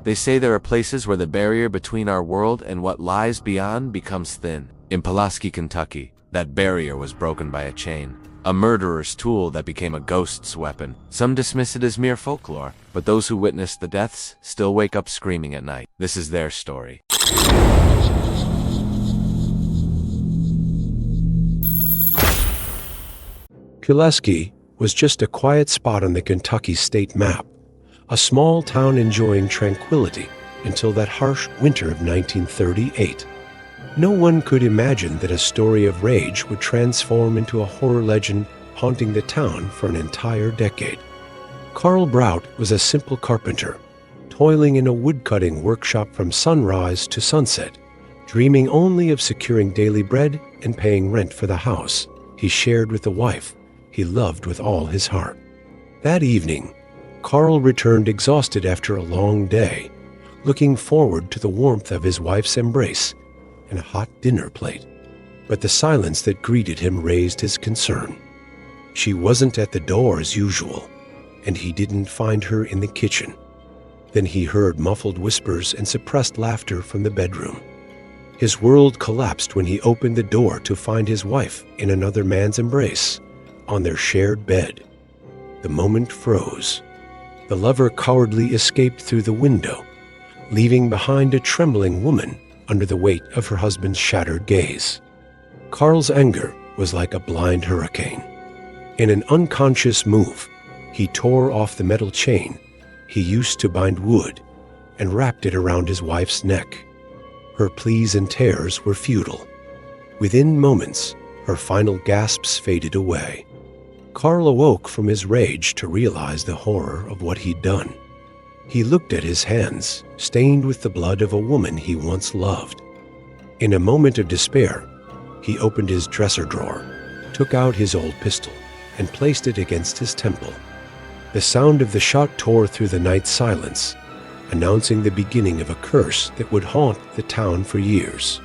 They say there are places where the barrier between our world and what lies beyond becomes thin. In Pulaski, Kentucky, that barrier was broken by a chain, a murderer's tool that became a ghost's weapon. Some dismiss it as mere folklore, but those who witnessed the deaths still wake up screaming at night. This is their story. Pulaski was just a quiet spot on the Kentucky state map, a small town enjoying tranquility until that harsh winter of 1938. No one could imagine that a story of rage would transform into a horror legend haunting the town for an entire decade. Karl Brout was a simple carpenter, toiling in a woodcutting workshop from sunrise to sunset, dreaming only of securing daily bread and paying rent for the house he shared with the wife he loved with all his heart. That evening, Karl returned exhausted after a long day, looking forward to the warmth of his wife's embrace and a hot dinner plate. But the silence that greeted him raised his concern. She wasn't at the door as usual, and he didn't find her in the kitchen. Then he heard muffled whispers and suppressed laughter from the bedroom. His world collapsed when he opened the door to find his wife in another man's embrace on their shared bed. The moment froze. The lover cowardly escaped through the window, leaving behind a trembling woman under the weight of her husband's shattered gaze. Karl's anger was like a blind hurricane. In an unconscious move, he tore off the metal chain he used to bind wood and wrapped it around his wife's neck. Her pleas and tears were futile. Within moments, her final gasps faded away. Karl awoke from his rage to realize the horror of what he'd done. He looked at his hands, stained with the blood of a woman he once loved. In a moment of despair, he opened his dresser drawer, took out his old pistol, and placed it against his temple. The sound of the shot tore through the night silence, announcing the beginning of a curse that would haunt the town for years.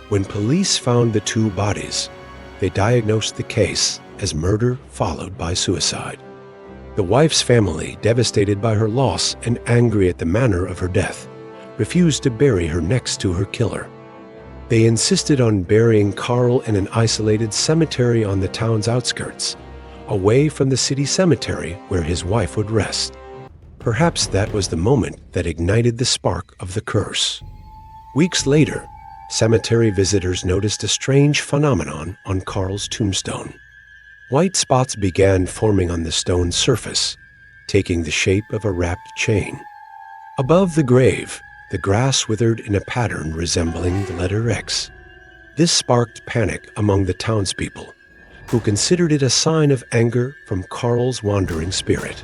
When police found the two bodies, they diagnosed the case as murder followed by suicide. The wife's family, devastated by her loss and angry at the manner of her death, refused to bury her next to her killer. They insisted on burying Karl in an isolated cemetery on the town's outskirts, away from the city cemetery where his wife would rest. Perhaps that was the moment that ignited the spark of the curse. Weeks later, cemetery visitors noticed a strange phenomenon on Karl's tombstone. White spots began forming on the stone surface, taking the shape of a wrapped chain. Above the grave, the grass withered in a pattern resembling the letter X. This sparked panic among the townspeople, who considered it a sign of anger from Karl's wandering spirit.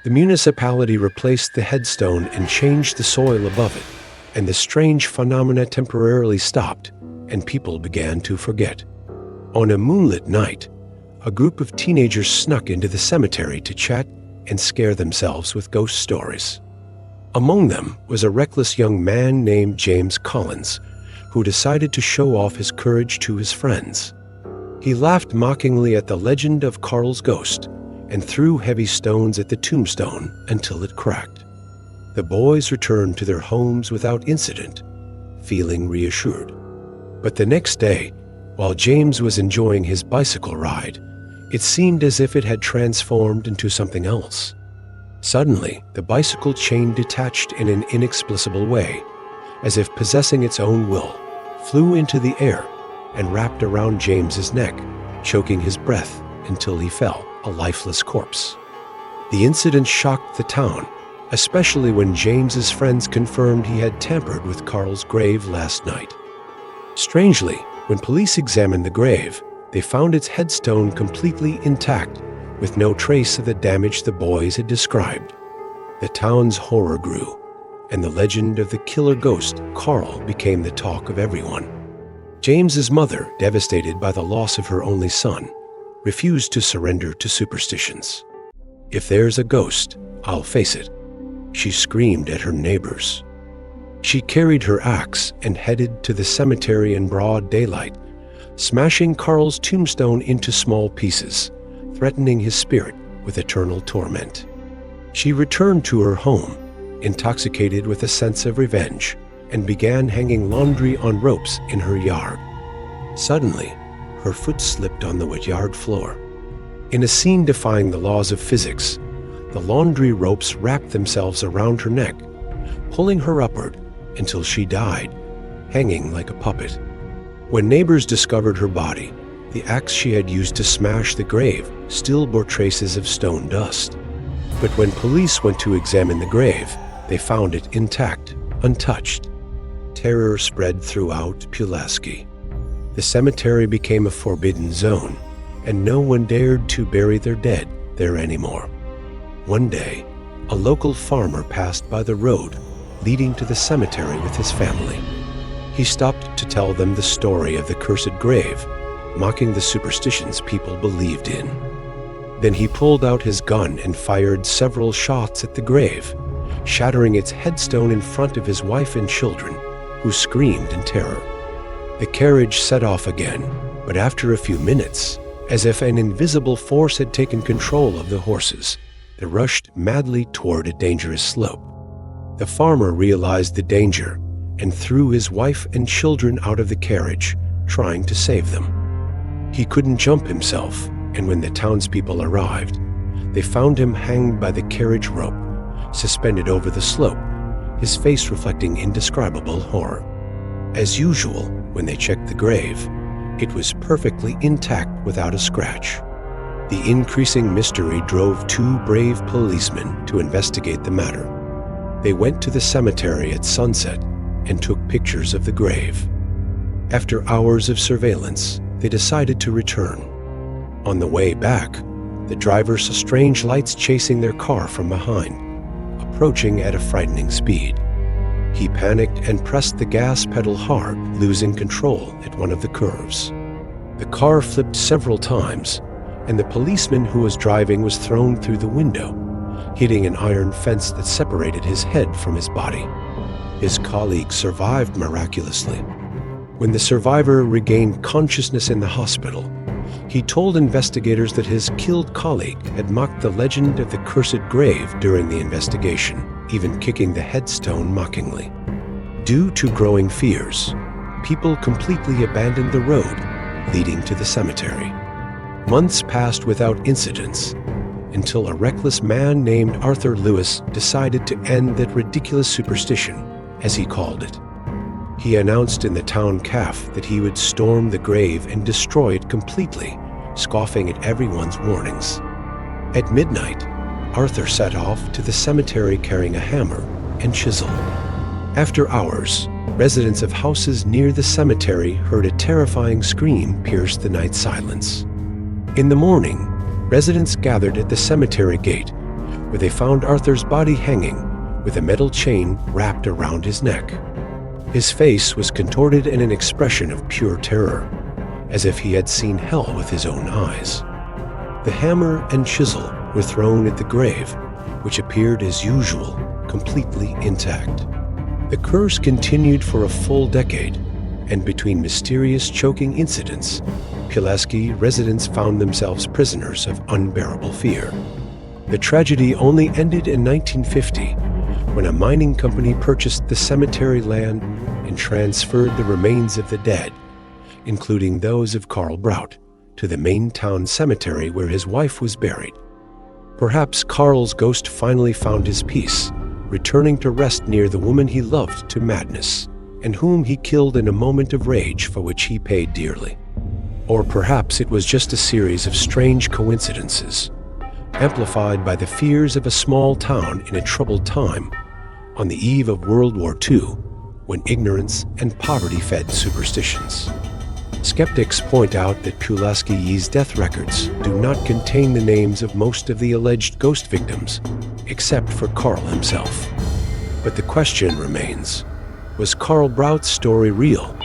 The municipality replaced the headstone and changed the soil above it, and the strange phenomena temporarily stopped, and people began to forget. On a moonlit night, a group of teenagers snuck into the cemetery to chat and scare themselves with ghost stories. Among them was a reckless young man named James Collins, who decided to show off his courage to his friends. He laughed mockingly at the legend of Karl's ghost and threw heavy stones at the tombstone until it cracked. The boys returned to their homes without incident, feeling reassured. But the next day, while James was enjoying his bicycle ride, it seemed as if it had transformed into something else. Suddenly, the bicycle chain detached in an inexplicable way, as if possessing its own will, flew into the air and wrapped around James's neck, choking his breath until he fell, a lifeless corpse. The incident shocked the town, especially when James's friends confirmed he had tampered with Karl's grave last night. Strangely, when police examined the grave, they found its headstone completely intact, with no trace of the damage the boys had described. The town's horror grew, and the legend of the killer ghost, Karl, became the talk of everyone. James's mother, devastated by the loss of her only son, refused to surrender to superstitions. "If there's a ghost, I'll face it," she screamed at her neighbors. She carried her axe and headed to the cemetery in broad daylight, smashing Karl's tombstone into small pieces, threatening his spirit with eternal torment. She returned to her home, intoxicated with a sense of revenge, and began hanging laundry on ropes in her yard. Suddenly, her foot slipped on the wet yard floor. In a scene defying the laws of physics, the laundry ropes wrapped themselves around her neck, pulling her upward until she died, hanging like a puppet. When neighbors discovered her body, the axe she had used to smash the grave still bore traces of stone dust. But when police went to examine the grave, they found it intact, untouched. Terror spread throughout Pulaski. The cemetery became a forbidden zone, and no one dared to bury their dead there anymore. One day, a local farmer passed by the road leading to the cemetery with his family. He stopped to tell them the story of the cursed grave, mocking the superstitions people believed in. Then he pulled out his gun and fired several shots at the grave, shattering its headstone in front of his wife and children, who screamed in terror. The carriage set off again, but after a few minutes, as if an invisible force had taken control of the horses, they rushed madly toward a dangerous slope. The farmer realized the danger and threw his wife and children out of the carriage, trying to save them. He couldn't jump himself, and when the townspeople arrived, they found him hanged by the carriage rope, suspended over the slope, his face reflecting indescribable horror. As usual, when they checked the grave, it was perfectly intact without a scratch. The increasing mystery drove two brave policemen to investigate the matter. They went to the cemetery at sunset and took pictures of the grave. After hours of surveillance, they decided to return. On the way back, the driver saw strange lights chasing their car from behind, approaching at a frightening speed. He panicked and pressed the gas pedal hard, losing control at one of the curves. The car flipped several times, and the policeman who was driving was thrown through the window, hitting an iron fence that separated his head from his body. His colleague survived miraculously. When the survivor regained consciousness in the hospital, he told investigators that his killed colleague had mocked the legend of the cursed grave during the investigation, even kicking the headstone mockingly. Due to growing fears, people completely abandoned the road leading to the cemetery. Months passed without incidents until a reckless man named Arthur Lewis decided to end that ridiculous superstition, as he called it. He announced in the town cafe that he would storm the grave and destroy it completely, scoffing at everyone's warnings. At midnight, Arthur set off to the cemetery carrying a hammer and chisel. After hours, residents of houses near the cemetery heard a terrifying scream pierce the night silence. In the morning, residents gathered at the cemetery gate, where they found Arthur's body hanging with a metal chain wrapped around his neck. His face was contorted in an expression of pure terror, as if he had seen hell with his own eyes. The hammer and chisel were thrown at the grave, which appeared as usual, completely intact. The curse continued for a full decade, and between mysterious choking incidents, Pulaski residents found themselves prisoners of unbearable fear. The tragedy only ended in 1950, when a mining company purchased the cemetery land and transferred the remains of the dead, including those of Karl Brout, to the main town cemetery where his wife was buried. Perhaps Karl's ghost finally found his peace, returning to rest near the woman he loved to madness, and whom he killed in a moment of rage for which he paid dearly. Or perhaps it was just a series of strange coincidences, amplified by the fears of a small town in a troubled time, on the eve of World War II, when ignorance and poverty fed superstitions. Skeptics point out that Pulaski's death records do not contain the names of most of the alleged ghost victims, except for Karl himself. But the question remains, was Karl Brout's story real,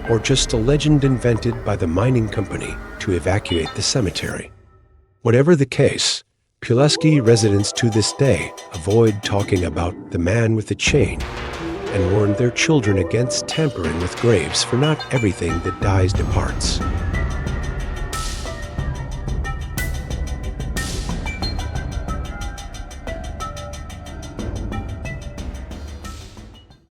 or just a legend invented by the mining company to evacuate the cemetery? Whatever the case, Pulaski residents to this day avoid talking about the man with the chain and warn their children against tampering with graves, for not everything that dies departs.